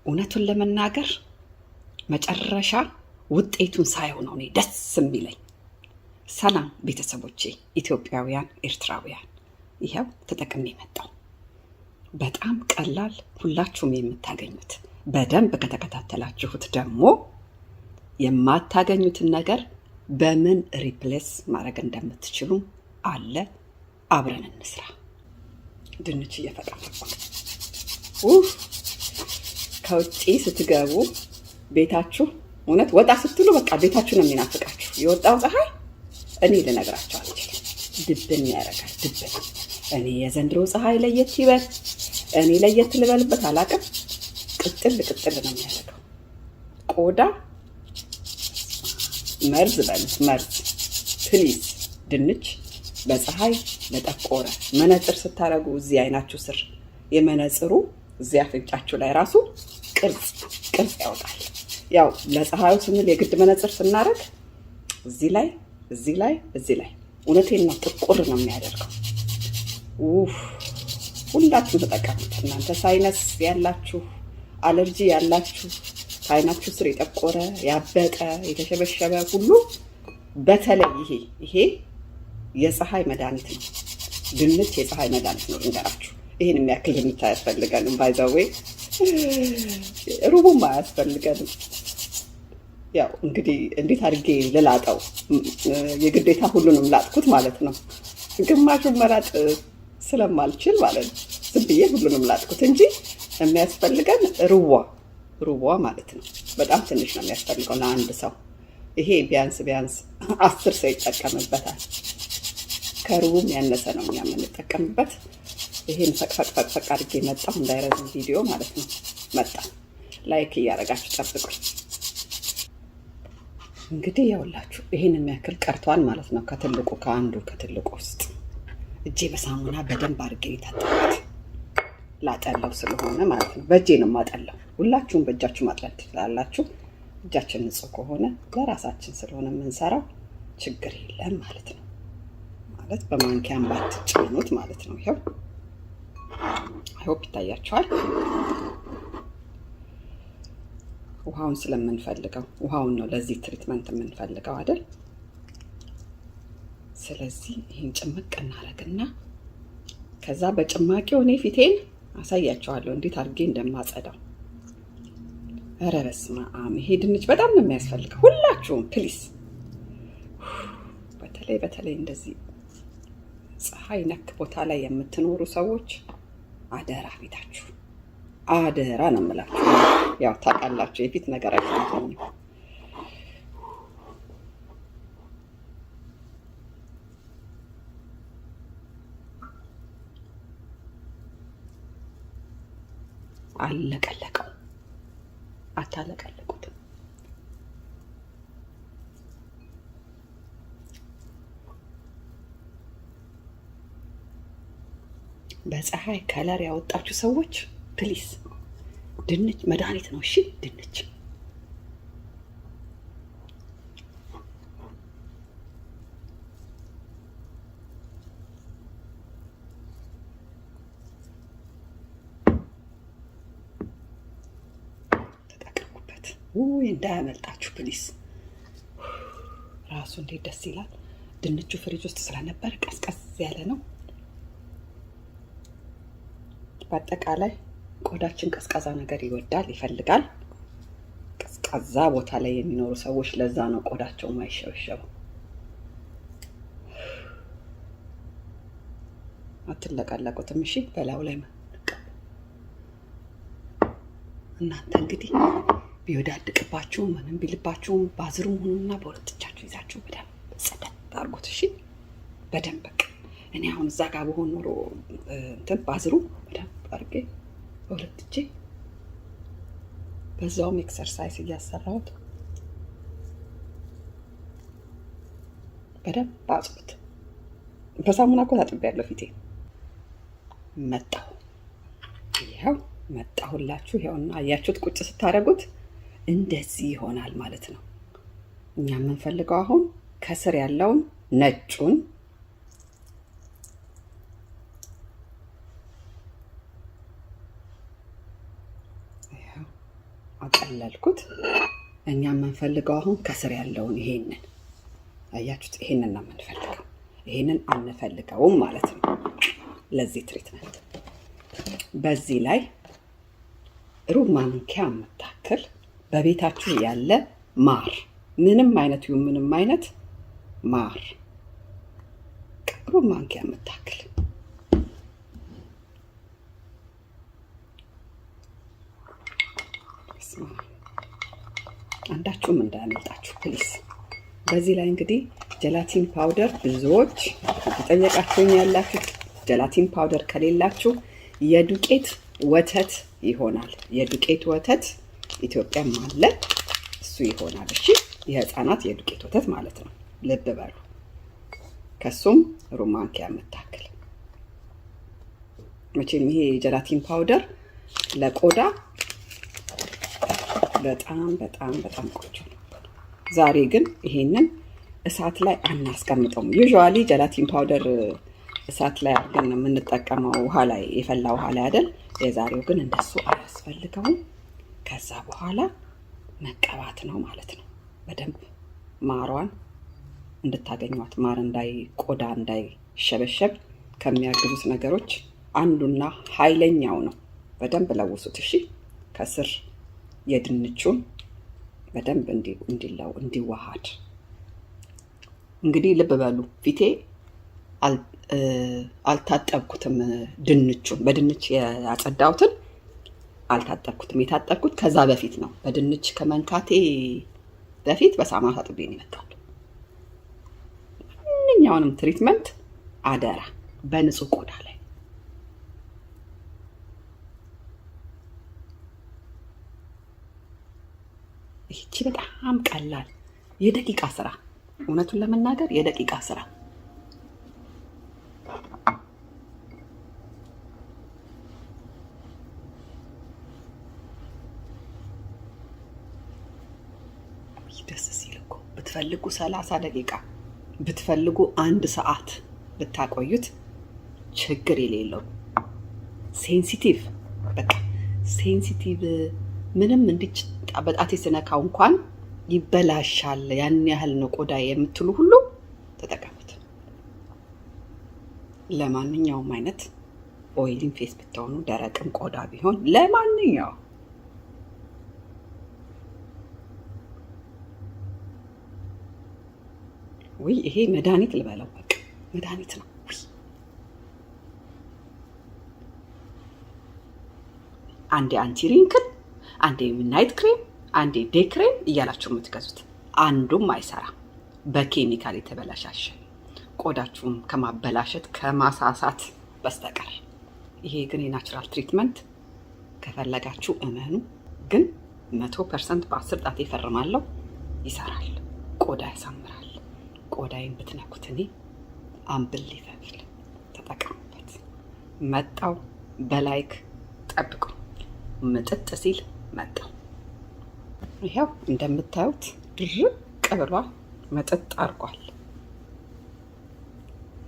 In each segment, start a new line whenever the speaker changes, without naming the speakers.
እውነቱን ለመናገር መጨረሻ ውጤቱን ሳይሆን ነው እኔ ደስ የሚለኝ። ሰላም ቤተሰቦቼ፣ ኢትዮጵያውያን፣ ኤርትራውያን፣ ይኸው ተጠቅሜ መጣሁ። በጣም ቀላል፣ ሁላችሁም የምታገኙት። በደንብ ከተከታተላችሁት ደግሞ የማታገኙትን ነገር በምን ሪፕሌስ ማድረግ እንደምትችሉ አለ። አብረን እንስራ። ድንች እየፈቀፈቁ ከውጭ ስትገቡ ቤታችሁ እውነት ወጣ ስትሉ በቃ ቤታችሁ ነው የሚናፍቃችሁ። የወጣው ፀሐይ እኔ ልነግራችሁ አልችልም። ድብን ያደርጋል፣ ድብን። እኔ የዘንድሮ ፀሐይ ለየት ይበል፣ እኔ ለየት ልበልበት አላውቅም። ቅጥል ነው የሚያደርገው። ቆዳ መርዝ በሉት፣ መርዝ ፕሊዝ። ድንች በፀሐይ ለጠቆረ መነጽር ስታረጉ እዚህ አይናችሁ ስር የመነጽሩ እዚህ አፍንጫችሁ ላይ ራሱ ቅርጽ ያወጣል። ያው ለፀሐዩ ስንል የግድ መነጽር ስናረግ እዚህ ላይ እውነቴን ነው ጥቁር ነው የሚያደርገው። ሁላችሁም ተጠቀሙት። እናንተ ሳይነስ ያላችሁ፣ አለርጂ ያላችሁ፣ ከአይናችሁ ስር የጠቆረ ያበጠ የተሸበሸበ ሁሉ በተለይ ይሄ የፀሐይ መድኃኒት ነው። ድንች የፀሐይ መድኃኒት ነው። እንገራችሁ ይህን የሚያክል ድንች አያስፈልገንም። ባይዛዌ ሩቡም አያስፈልገንም። ያው እንግዲህ እንዴት አድርጌ ልላጠው? የግዴታ ሁሉንም ላጥኩት ማለት ነው። ግማሹን መላጥ ስለማልችል ማለት ነው ዝም ብዬ ሁሉንም ላጥኩት እንጂ የሚያስፈልገን ሩቧ ማለት ነው። በጣም ትንሽ ነው የሚያስፈልገው ለአንድ ሰው። ይሄ ቢያንስ 10 ሰው ይጠቀምበታል። ከሩቡም ያነሰ ነው እኛ የምንጠቀምበት። ይሄን ፈቅ አድርጌ መጣሁ፣ እንዳይረዝም ቪዲዮ ማለት ነው። መጣ ላይክ እያደረጋችሁ ጠብቁኝ። እንግዲህ ያውላችሁ ይሄን የሚያክል ቀርቷል ማለት ነው። ከትልቁ ውስጥ እጄ በሳሙና በደንብ አድርጌ የታጠብኩት ላጠለው ስለሆነ ማለት ነው። በእጄ ነው የማጠለው። ሁላችሁም በእጃችሁ ማጥለል ትችላላችሁ። እጃችን ንጹህ ከሆነ ለራሳችን ስለሆነ የምንሰራው ችግር የለም ማለት ነው። ማለት በማንኪያም ባትጭኑት ማለት ነው። ይሄው አይሆፕ ይታያችኋል። ውሃውን ስለምንፈልገው ውሃውን ነው ለዚህ ትሪትመንት የምንፈልገው አይደል? ስለዚህ ይሄን ጭምቅ እናደርግና ከዛ በጭማቂው እኔ ፊቴን አሳያችኋለሁ እንዴት አድርጌ እንደማጸዳው። ኧረ በስመ አብ! ይሄ ድንች በጣም ነው የሚያስፈልገው። ሁላችሁም ፕሊስ፣ በተለይ እንደዚህ ፀሐይ ነክ ቦታ ላይ የምትኖሩ ሰዎች አደራ፣ ቤታችሁ አደራ ነው የምላችሁ። ያው ታውቃላችሁ የፊት ነገር አይሆንም። አለቀለቀው፣ አታለቀለቁትም። በፀሐይ ከለር ያወጣችሁ ሰዎች ፕሊስ፣ ድንች መድኃኒት ነው። እሺ ድንች ተጠቀሙበት። እንዳያመልጣችሁ ፕሊስ። ራሱ እንዴት ደስ ይላል። ድንቹ ፍሪጅ ውስጥ ስለነበር ቀዝቀዝ ያለ ነው። በአጠቃላይ ቆዳችን ቀዝቃዛ ነገር ይወዳል፣ ይፈልጋል። ቀዝቃዛ ቦታ ላይ የሚኖሩ ሰዎች ለዛ ነው ቆዳቸው ማይሸበሸበው። አትለቀለቁትም። እሺ በላዩ ላይ እናንተ እንግዲህ ቢወዳድቅባችሁ ምንም ቢልባችሁም ባዝሩም ሁኑና በሁለት እጃችሁ ይዛችሁ በደንብ ጸደት አድርጉት። እሺ በደንብ በቃ እኔ አሁን እዛ ጋር በሆን ኖሮ እንትን ባዝሩ በደንብ አድርጌ በሁለት እጄ በዛውም ኤክሰርሳይዝ እያሰራሁት በደንብ አጽዱት። በሳሙና እኮ ታጥቤያለሁ ፊቴ። ይኸው መጣሁላችሁ። ይኸውና አያችሁት? ቁጭ ስታደርጉት እንደዚህ ይሆናል ማለት ነው። እኛ የምንፈልገው አሁን ከስር ያለውን ነጩን አቀለልኩት። እኛ የምንፈልገው አሁን ከስር ያለውን ይሄንን አያችሁት? ይሄንን ነው የምንፈልገው። ይሄንን አንፈልገውም ማለት ነው ለዚህ ትሪትመንት። በዚህ ላይ ሩብ ማንኪያ የምታክል በቤታችሁ ያለ ማር፣ ምንም አይነት ይሁን ምንም አይነት ማር ሩብ ማንኪያ የምታክል አንዳችሁም እንዳያመልጣችሁ ፕሊስ። በዚህ ላይ እንግዲህ ጀላቲን ፓውደር ብዙዎች ተጠየቃችሁኝ ያላችሁ። ጀላቲን ፓውደር ከሌላችሁ የዱቄት ወተት ይሆናል። የዱቄት ወተት ኢትዮጵያም አለ፣ እሱ ይሆናል። እሺ፣ የህፃናት የዱቄት ወተት ማለት ነው። ልብ በሉ። ከሱም ሩብ ማንኪያ የምታክል። መቼም ይሄ የጀላቲን ፓውደር ለቆዳ በጣም በጣም በጣም ቆንጆ ነው። ዛሬ ግን ይሄንን እሳት ላይ አናስቀምጠውም። ዩዥዋሊ ጀላቲን ፓውደር እሳት ላይ አድርገን የምንጠቀመው ውሃ ላይ፣ የፈላ ውሃ ላይ አይደል? የዛሬው ግን እንደሱ አያስፈልገውም። ከዛ በኋላ መቀባት ነው ማለት ነው። በደንብ ማሯን እንድታገኟት፣ ማር ቆዳ እንዳይሸበሸብ ከሚያግዙት ነገሮች አንዱና ኃይለኛው ነው። በደንብ ለውሱት እሺ። ከስር የድንቹን በደንብ እንዲዋሃድ። እንግዲህ ልብ በሉ፣ ፊቴ አልታጠብኩትም። ድንቹን በድንች ያጸዳሁትን አልታጠብኩትም። የታጠብኩት ከዛ በፊት ነው። በድንች ከመንካቴ በፊት በሳሙና ታጥቤ ነው የመጣሁት። ማንኛውንም ትሪትመንት አደራ በንጹህ ቆዳ ላይ። ይቺ በጣም ቀላል የደቂቃ ስራ፣ እውነቱን ለመናገር የደቂቃ ስራ። ደስ ሲል እኮ ብትፈልጉ 30 ደቂቃ ብትፈልጉ 1 ሰዓት ብታቆዩት ችግር የሌለው ሴንሲቲቭ፣ በቃ ሴንሲቲቭ ምንም እንዲች በጣቴ ስነካው እንኳን ይበላሻል፣ ያን ያህል ነው ቆዳ የምትሉ ሁሉ ተጠቀሙት። ለማንኛውም አይነት ኦይሊን ፌስ ብትሆኑ ደረቅም ቆዳ ቢሆን ለማንኛውም ወይ ይሄ መድኃኒት ልበለው፣ በቃ መድኃኒት ነው። አንዴ አንቲ ሪንክል፣ አንዴ ናይት ክሬም፣ አንዴ ዴይ ክሬም እያላችሁ የምትገዙት አንዱም አይሰራ፣ በኬሚካል የተበላሻሸ ቆዳችሁን ከማበላሸት ከማሳሳት በስተቀር። ይሄ ግን የናቹራል ትሪትመንት ከፈለጋችሁ እመኑ። ግን 100% በ10 ጣት ይፈርማለሁ፣ ይሰራል፣ ቆዳ ያሳምራል። ቆዳዬን ብትነኩት እኔ አንብሊቨብል፣ ተጠቀሙበት። መጣው በላይክ ጠብቁ። ምጥጥ ሲል መጣው። ይሄው እንደምታዩት ድርቅ ብሏል፣ መጥጥ አድርጓል።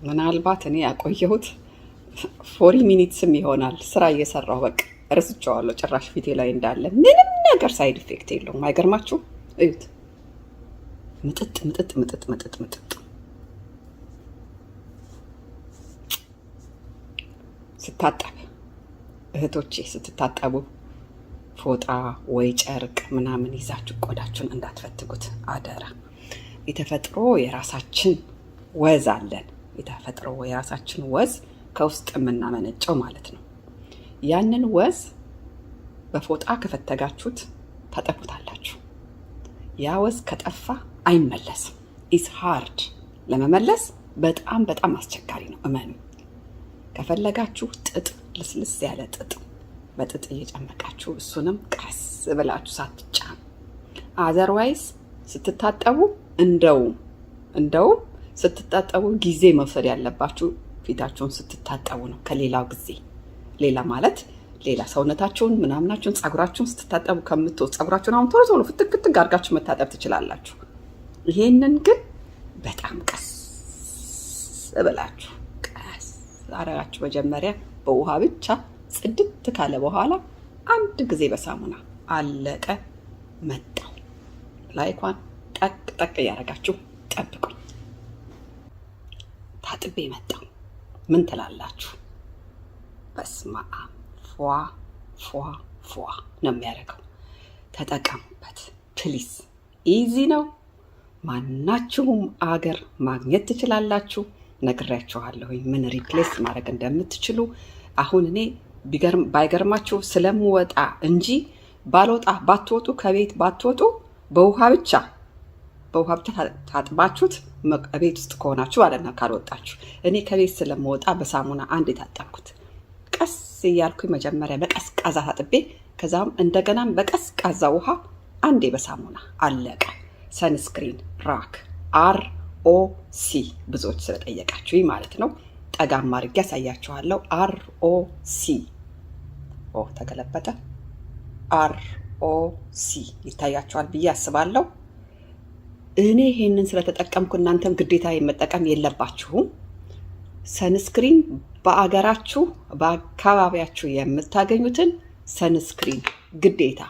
ምናልባት እኔ ያቆየሁት 40 ሚኒትስም ይሆናል ስራ እየሰራሁ። በቃ ረስቼዋለሁ ጭራሽ ፊቴ ላይ እንዳለ ምንም ነገር ሳይድ ኢፌክት የለውም። አይገርማችሁ? እዩት። ምጥጥ ምጥጥ ምጥጥ ምጥጥ ምጥጥ። ስታጠብ እህቶቼ፣ ስትታጠቡ ፎጣ ወይ ጨርቅ ምናምን ይዛችሁ ቆዳችሁን እንዳትፈትጉት አደራ። የተፈጥሮ የራሳችን ወዝ አለን። የተፈጥሮ የራሳችን ወዝ ከውስጥ የምናመነጨው ማለት ነው። ያንን ወዝ በፎጣ ከፈተጋችሁት ታጠፉታላችሁ። ያ ወዝ ከጠፋ አይመለስም። ኢስ ሃርድ ለመመለስ በጣም በጣም አስቸጋሪ ነው፣ እመኑ። ከፈለጋችሁ ጥጥ፣ ልስልስ ያለ ጥጥ በጥጥ እየጨመቃችሁ እሱንም ቀስ ብላችሁ ሳትጫኑ፣ አዘርዋይስ ስትታጠቡ እንደው ስትታጠቡ ጊዜ መውሰድ ያለባችሁ ፊታችሁን ስትታጠቡ ነው ከሌላው ጊዜ። ሌላ ማለት ሌላ ሰውነታችሁን ምናምናችሁን ፀጉራችሁን ስትታጠቡ ፀጉራችሁን አሁን ቶሎ ቶሎ ፍትግ ፍትግ አድርጋችሁ መታጠብ ትችላላችሁ። ይሄንን ግን በጣም ቀስ ብላችሁ ቀስ አረጋችሁ። መጀመሪያ በውሃ ብቻ ጽድት ካለ በኋላ አንድ ጊዜ በሳሙና አለቀ። መጣው። ላይኳን ጠቅ ጠቅ እያደረጋችሁ ጠብቁኝ። ታጥቤ መጣው። ምን ትላላችሁ? በስመ አብ። ፏ ፏ ፏ ነው የሚያደርገው። ተጠቀሙበት ፕሊዝ። ኢዚ ነው። ማናችሁም አገር ማግኘት ትችላላችሁ። ነግሬያችኋለሁኝ ምን ሪፕሌስ ማድረግ እንደምትችሉ። አሁን እኔ ባይገርማችሁ ስለምወጣ እንጂ ባትወጡ ከቤት ባትወጡ በውሃ ብቻ ታጥባችሁት ቤት ውስጥ ከሆናችሁ ማለት ነው። ካልወጣችሁ እኔ ከቤት ስለምወጣ በሳሙና አንድ የታጠብኩት ቀስ እያልኩኝ መጀመሪያ በቀዝቃዛ ታጥቤ ከዛም እንደገናም በቀዝቃዛ ውሃ አንዴ በሳሙና አለቀ። ሰንስክሪን ራክ ROC ብዙዎች ስለጠየቃችሁኝ ማለት ነው። ጠጋም አድርጌ ያሳያችኋለሁ። ROC ተገለበጠ። ROC ይታያችኋል ብዬ አስባለሁ። እኔ ይሄንን ስለተጠቀምኩ እናንተም ግዴታ መጠቀም የለባችሁም። ሰንስክሪን በአገራችሁ በአካባቢያችሁ የምታገኙትን ሰንስክሪን ግዴታ፣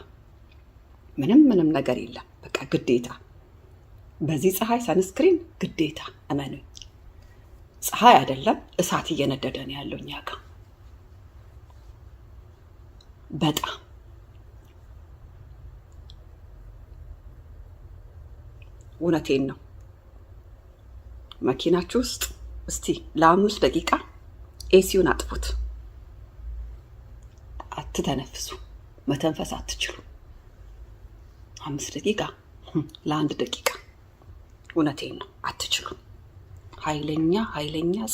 ምንም ነገር የለም። በቃ ግዴታ በዚህ ፀሐይ ሰንስክሪን ግዴታ። እመኑኝ፣ ፀሐይ አይደለም እሳት እየነደደ ነው ያለው እኛ ጋር በጣም። እውነቴን ነው። መኪናችሁ ውስጥ እስቲ ለ5 ደቂቃ ኤሲውን አጥፉት። አትተነፍሱ፣ መተንፈስ አትችሉ። 5 ደቂቃ ለ1 ደቂቃ እውነቴን ነው አትችሉ። ኃይለኛ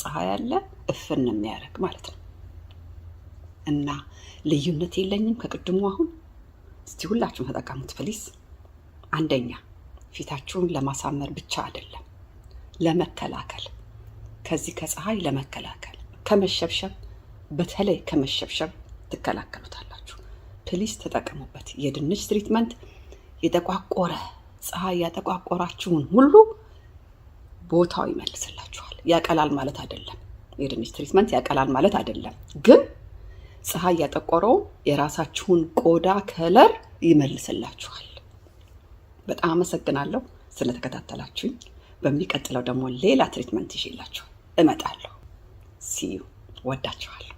ፀሐይ አለ እፍን የሚያደርግ ማለት ነው። እና ልዩነት የለኝም ከቅድሙ። አሁን እስቲ ሁላችሁም ተጠቀሙት ፕሊስ። አንደኛ ፊታችሁን ለማሳመር ብቻ አይደለም፣ ለመከላከል፣ ከዚህ ከፀሐይ ለመከላከል፣ ከመሸብሸብ፣ በተለይ ከመሸብሸብ ትከላከሉታላችሁ። ፕሊስ ተጠቀሙበት። የድንች ትሪትመንት የጠቋቆረ ፀሐይ ያጠቋቆራችሁን ሁሉ ቦታው ይመልስላችኋል። ያቀላል ማለት አይደለም። የድንች ትሪትመንት ያቀላል ማለት አይደለም፣ ግን ፀሐይ ያጠቆረው የራሳችሁን ቆዳ ከለር ይመልስላችኋል። በጣም አመሰግናለሁ ስለተከታተላችሁኝ። በሚቀጥለው ደግሞ ሌላ ትሪትመንት ይዤላችሁ እመጣለሁ። ሲዩ። ወዳችኋለሁ።